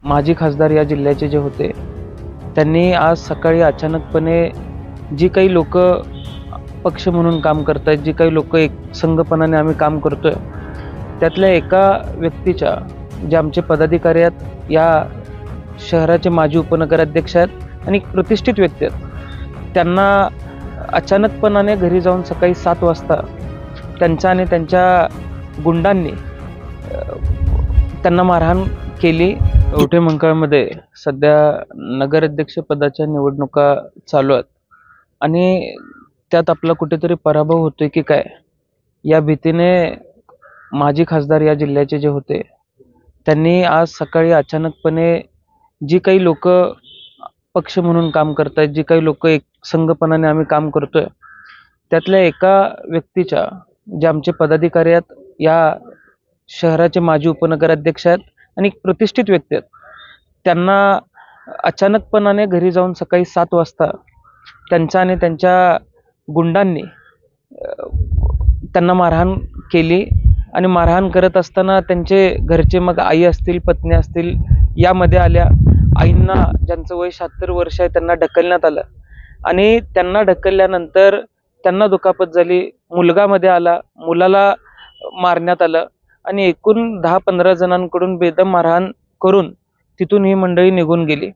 माजी खासदार या जिल्ह्याचे जे होते त्यांनी आज सकाळी अचानकपणे जी काही लोक पक्ष म्हणून काम करतायत, जी काही लोक एक संघपणाने आम्ही काम करतोय, त्यातल्या एका व्यक्तीच्या, जे आमचे पदाधिकारी आहेत, या शहराचे माजी उपनगराध्यक्ष आहेत आणि प्रतिष्ठित व्यक्ती आहेत, त्यांना अचानकपणाने घरी जाऊन सकाळी 7 वाजता त्यांच्या आणि त्यांच्या गुंडांनी त्यांना मारहाण केली। कवठे मंकाळमध्ये सध्या नगराध्यक्ष पदाच्या निवडणुका चालू आहेत आणि त्यात आपला कुठेतरी पराभव होतोय की काय या भीतीने माजी खासदार या जिल्ह्याचे जे होते त्यांनी आज सकाळी अचानकपणे जी काही लोक पक्ष म्हणून काम करतायत, जी काही लोक एक संघपणाने आम्ही काम करतोय, त्यातल्या एका व्यक्तीच्या, जे आमचे पदाधिकारी आहेत, या शहराचे माजी उपनगराध्यक्ष आहेत आणि प्रतिष्ठित व्यक्ती आहेत, त्यांना अचानकपणाने घरी जाऊन सकाळी 7 वाजता त्यांच्या आणि त्यांच्या गुंडांनी त्यांना मारहाण केली आणि मारहाण करत असताना त्यांचे घरचे, मग आई असतील, पत्नी असतील, यामध्ये आल्या। आईंना, ज्यांचं वय 76 वर्ष आहे, त्यांना ढकलण्यात आलं आणि त्यांना ढकलल्यानंतर त्यांना दुखापत झाली। मुलगा मध्ये आला, मुलाला मारण्यात आलं आणि एकूण 10-15 जणांकडून बेदम मारहाण करून तिथून ही मंडळी निघून गेली।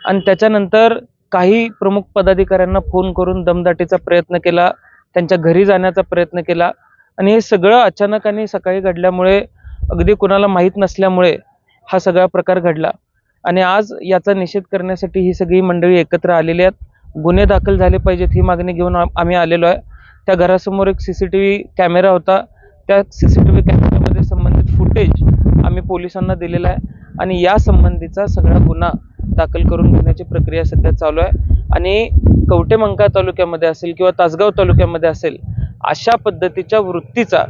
आणि त्याच्यानंतर काही प्रमुख पदाधिकाऱ्यांना फोन करून दमदाटीचा प्रयत्न केला, त्यांच्या घरी जाण्याचा प्रयत्न केला आणि हे सगळं अचानक आणि सकाळी घडल्यामुळे, अगदी कुणाला माहीत नसल्यामुळे हा सगळा प्रकार घडला। आणि आज याचा निषेध करण्यासाठी ही सगळी मंडळी एकत्र आलेली आहेत। गुन्हे दाखल झाले पाहिजेत ही मागणी घेऊन आम्ही आलेलो आहे। त्या घरासमोर एक CCTV कॅमेरा होता, त्या CCTV कॅमेऱ्यामध्ये संबंधित फुटेज आम्ही पोलिसांना दिलेला आहे आणि या संबंधीचा सगळा गुन्हा दाखल करून घेण्याची प्रक्रिया सध्या चालू आहे। आणि कवठे मंकाळ तालुक्यामध्ये असेल किंवा तासगाव तालुक्यामध्ये असेल, अशा पद्धतीच्या वृत्तीचा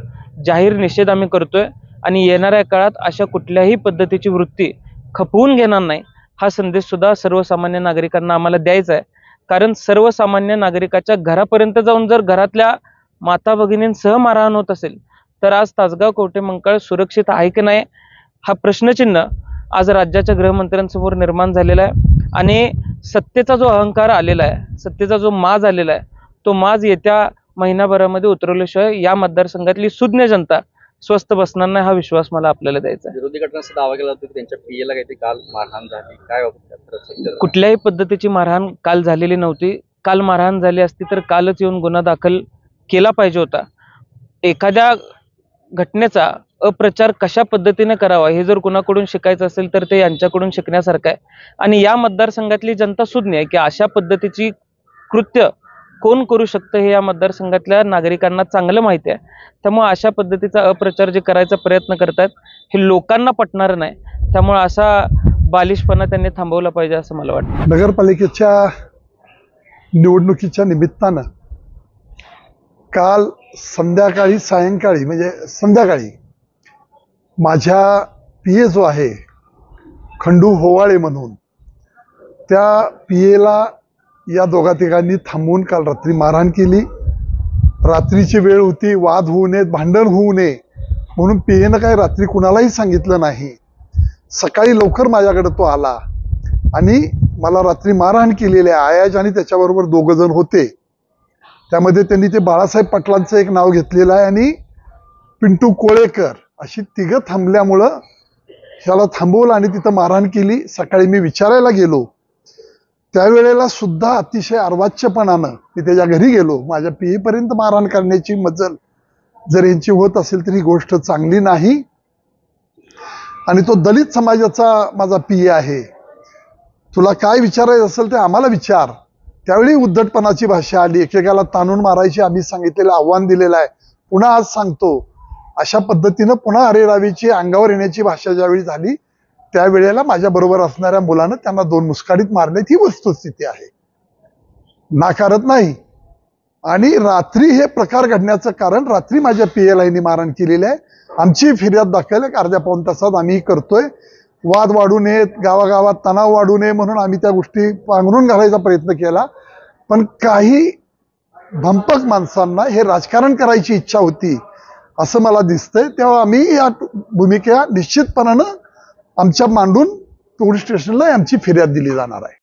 जाहीर निषेध आम्ही करतोय आणि येणाऱ्या काळात अशा कुठल्याही पद्धतीची वृत्ती खपवून घेणार नाही, हा संदेश सुद्धा सर्वसामान्य नागरिकांना आम्हाला द्यायचा आहे। कारण सर्वसामान्य नागरिकाच्या घरापर्यंत जाऊन जर घरातल्या माता भगिनींसह मारहाण होत असेल, तर आज तासगाव कवठे मंकाळ सुरक्षित आहे की नाही, हा प्रश्नचिन्ह आज राज्याच्या गृहमंत्र्यांसमोर निर्माण झालेला आहे। आणि सत्तेचा जो अहंकार आलेला आहे, सत्तेचा जो माज आलेला आहे, तो माज येत्या महिनाभरामध्ये उतरवल्याशिवाय या मतदारसंघातली सुज्ञ जनता स्वस्थ बसणार नाही, हा विश्वास मला आपल्याला द्यायचा आहे। विरोधी गटांचा दावा केला जातो की त्यांच्या पीएला काहीतरी काल मारहाण झाली, काय वाटतं? कुठल्याही पद्धतीची मारहाण काल झालेली नव्हती। काल मारहाण झाली असती तर कालच येऊन गुन्हा दाखल केला पाहिजे होता। एखाद्या घटनेचा अप्रचार कशा पद्धतीने करावा हे जर कुणाकडून शिकायचं असेल तर ते यांच्याकडून शिकण्यासारखं आहे। आणि या मतदारसंघातली जनता सुज्ञ आहे की अशा पद्धतीची कृत्य कोण करू शकतं हे या मतदारसंघातल्या नागरिकांना चांगलं माहिती आहे। त्यामुळे अशा पद्धतीचा अप्रचार जे करायचा प्रयत्न करतात हे लोकांना पटणार नाही, त्यामुळे असा बालिशपणा त्यांनी थांबवला पाहिजे असं मला वाटतं। नगरपालिकेच्या निवडणुकीच्या निमित्तानं काल संध्याकाळी, सायंकाळी म्हणजे संध्याकाळी माझ्या PA जो आहे खंडू होवाळे म्हणून, त्या PAला या दोघा तिघांनी थांबवून काल रात्री मारहाण केली। रात्रीची वेळ होती, वाद होऊ नये, भांडण होऊ नये म्हणून PAनं काही रात्री कुणालाही सांगितलं नाही। सकाळी लवकर माझ्याकडे तो आला आणि मला रात्री मारहाण केलेली आहे। आयाज आणि त्याच्याबरोबर 2 जण होते, त्यामध्ये त्यांनी ते बाळासाहेब पाटलांचं एक नाव घेतलेलं आहे आणि पिंटू कोळेकर, अशी 3 थांबल्यामुळं ह्याला थांबवलं आणि तिथं मारहाण केली। सकाळी मी विचारायला गेलो, त्यावेळेला सुद्धा अतिशय अर्वाच्यपणानं मी त्याच्या घरी गेलो। माझ्या PA पर्यंत मारहाण करण्याची मजल जर यांची होत असेल तर ही गोष्ट चांगली नाही। आणि तो दलित समाजाचा माझा PA आहे, तुला काय विचारायचं असेल ते आम्हाला विचार। त्यावेळी उद्धटपणाची भाषा आली, एकेकाला ताणून मारायची आम्ही सांगितलेलं आव्हान दिलेलं आहे। पुन्हा आज सांगतो, अशा पद्धतीनं पुन्हा अरेरावीची, अंगावर येण्याची भाषा ज्यावेळी झाली त्यावेळेला माझ्या बरोबर असणाऱ्या मुलानं त्यांना 2 मुस्काडीत मारले, ही वस्तुस्थिती आहे, नाकारत नाही। आणि रात्री हे प्रकार घडण्याचं कारण, रात्री माझ्या PAला यांनी मारहाण केलेली आहे। आमची फिर्याद दाखल एक अर्ध्या पाऊण तासात आम्ही करतोय। वाद वाढू नयेत, गावागावात तणाव वाढू नये म्हणून आम्ही त्या गोष्टी पांघरून घालायचा प्रयत्न केला, पण काही भंपक माणसांना हे राजकारण करायची इच्छा होती असं मला दिसतंय। तेव्हा आम्ही या भूमिका निश्चितपणानं आमच्या मांडून पोलीस स्टेशनला आमची फिर्याद दिली जाणार आहे.